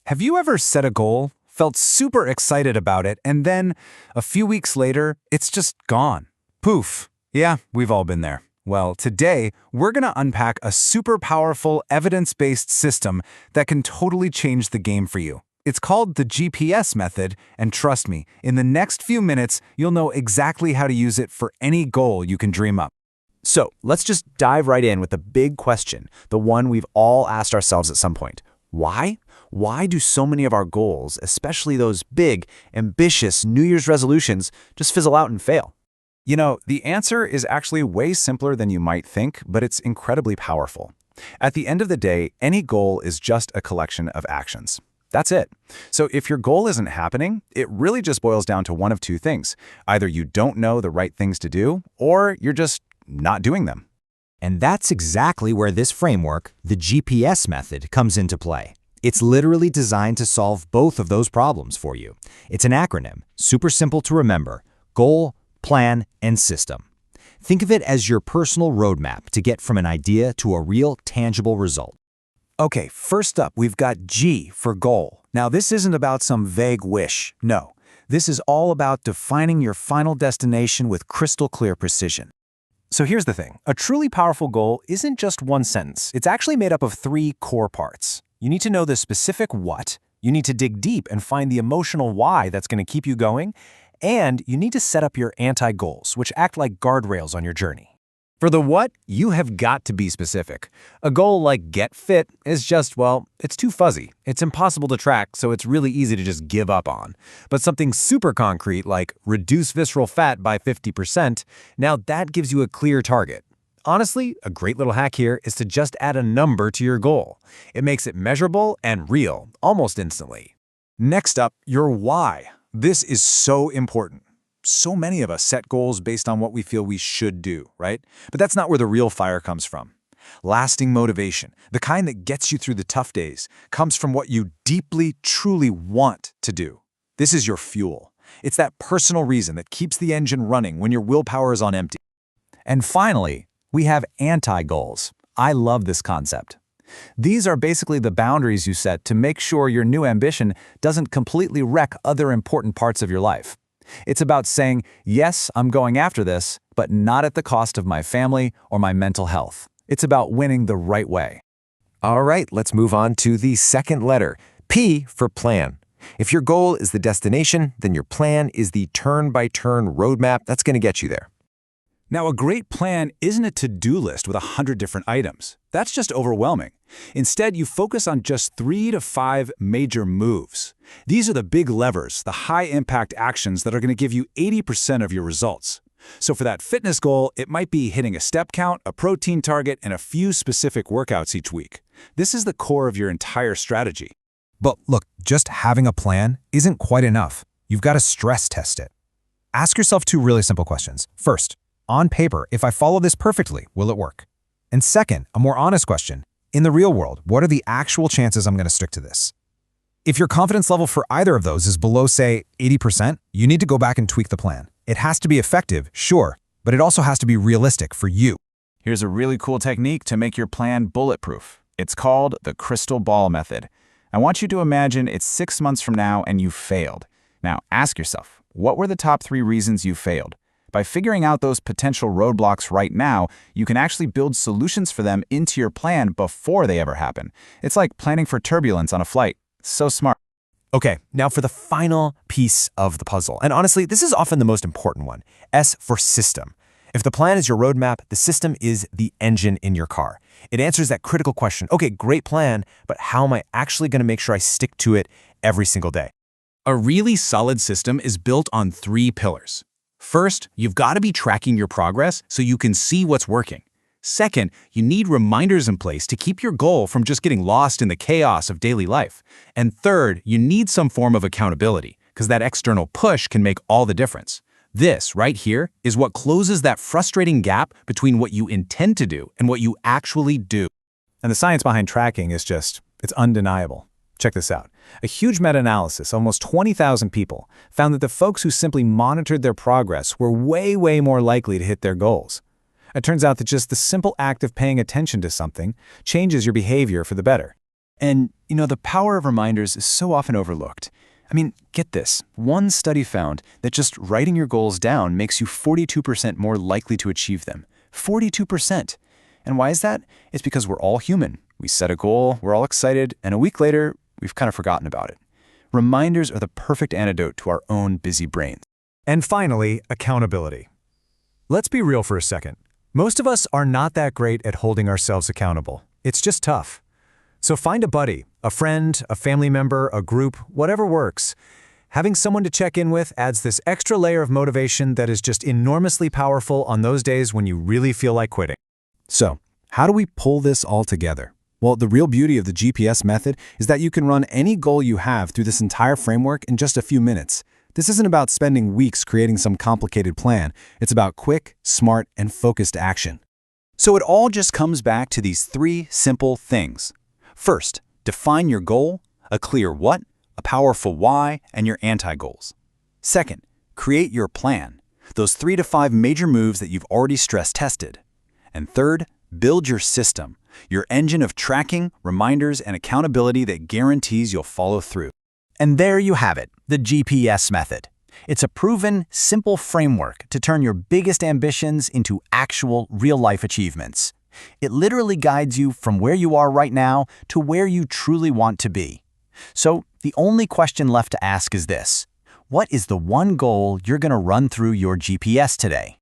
Have you ever set a goal, felt super excited about it, and then, a few weeks later, it's just gone? Poof. Yeah, we've all been there. Well, today, we're going to unpack a super powerful, evidence-based system that can totally change the game for you. It's called the GPS method, and trust me, in the next few minutes, you'll know exactly how to use it for any goal you can dream up. So let's just dive right in with the big question, the one we've all asked ourselves at some point. Why? Why do so many of our goals, especially those big, ambitious New Year's resolutions, just fizzle out and fail? You know, the answer is actually way simpler than you might think, but it's incredibly powerful. At the end of the day, any goal is just a collection of actions. That's it. So if your goal isn't happening, it really just boils down to one of two things. Either you don't know the right things to do, or you're just not doing them. And that's exactly where this framework, the GPS method, comes into play. It's literally designed to solve both of those problems for you. It's an acronym, super simple to remember: goal, plan, and system. Think of it as your personal roadmap to get from an idea to a real, tangible result. Okay, first up, we've got G for goal. Now, this isn't about some vague wish. No, this is all about defining your final destination with crystal clear precision. So here's the thing. A truly powerful goal isn't just one sentence. It's actually made up of three core parts. You need to know the specific what, you need to dig deep and find the emotional why that's going to keep you going, and you need to set up your anti-goals, which act like guardrails on your journey. For the what, you have got to be specific. A goal like get fit is just, well, it's too fuzzy. It's impossible to track, so it's really easy to just give up on. But something super concrete like reduce visceral fat by 50%, now that gives you a clear target. Honestly, a great little hack here is to just add a number to your goal. It makes it measurable and real, almost instantly. Next up, your why. This is so important. So many of us set goals based on what we feel we should do, right? But that's not where the real fire comes from. Lasting motivation, the kind that gets you through the tough days, comes from what you deeply, truly want to do. This is your fuel. It's that personal reason that keeps the engine running when your willpower is on empty. And finally, we have anti-goals. I love this concept. These are basically the boundaries you set to make sure your new ambition doesn't completely wreck other important parts of your life. It's about saying, yes, I'm going after this, but not at the cost of my family or my mental health. It's about winning the right way. All right, let's move on to the second letter, P for plan. If your goal is the destination, then your plan is the turn-by-turn roadmap that's going to get you there. Now, a great plan isn't a to-do list with 100 different items. That's just overwhelming. Instead, you focus on just 3 to 5 major moves. These are the big levers, the high-impact actions that are going to give you 80% of your results. So for that fitness goal, it might be hitting a step count, a protein target, and a few specific workouts each week. This is the core of your entire strategy. But look, just having a plan isn't quite enough. You've got to stress test it. Ask yourself two really simple questions. First, on paper, if I follow this perfectly, will it work? And second, a more honest question, in the real world, what are the actual chances I'm going to stick to this? If your confidence level for either of those is below, say, 80%, you need to go back and tweak the plan. It has to be effective, sure, but it also has to be realistic for you. Here's a really cool technique to make your plan bulletproof. It's called the crystal ball method. I want you to imagine it's 6 months from now and you failed. Now ask yourself, what were the top 3 reasons you failed? By figuring out those potential roadblocks right now, you can actually build solutions for them into your plan before they ever happen. It's like planning for turbulence on a flight. So smart. Okay, now for the final piece of the puzzle. And honestly, this is often the most important one. S for system. If the plan is your roadmap, the system is the engine in your car. It answers that critical question, okay, great plan, but how am I actually going to make sure I stick to it every single day? A really solid system is built on 3 pillars. First, you've got to be tracking your progress so you can see what's working. Second, you need reminders in place to keep your goal from just getting lost in the chaos of daily life. And third, you need some form of accountability, because that external push can make all the difference. This, right here, is what closes that frustrating gap between what you intend to do and what you actually do. And the science behind tracking is it's undeniable. Check this out. A huge meta-analysis, almost 20,000 people, found that the folks who simply monitored their progress were way more likely to hit their goals. It turns out that just the simple act of paying attention to something changes your behavior for the better. And You know, the power of reminders is so often overlooked. I mean, get this. One study found that just writing your goals down makes you 42% more likely to achieve them. 42%. And why is that? It's because we're all human. We set a goal, we're all excited, and a week later, we've kind of forgotten about it. Reminders are the perfect antidote to our own busy brains. And finally, accountability. Let's be real for a second. Most of us are not that great at holding ourselves accountable. It's just tough. So find a buddy, a friend, a family member, a group, whatever works. Having someone to check in with adds this extra layer of motivation that is just enormously powerful on those days when you really feel like quitting. So, how do we pull this all together? Well, the real beauty of the GPS method is that you can run any goal you have through this entire framework in just a few minutes. This isn't about spending weeks creating some complicated plan. It's about quick, smart, and focused action. So it all just comes back to these three simple things. First, define your goal, a clear what, a powerful why, and your anti-goals. Second, create your plan, those 3 to 5 major moves that you've already stress-tested. And third, build your system, your engine of tracking, reminders, and accountability that guarantees you'll follow through. And there you have it, the GPS method. It's a proven, simple framework to turn your biggest ambitions into actual, real-life achievements. It literally guides you from where you are right now to where you truly want to be. So, the only question left to ask is this: what is the one goal you're going to run through your GPS today?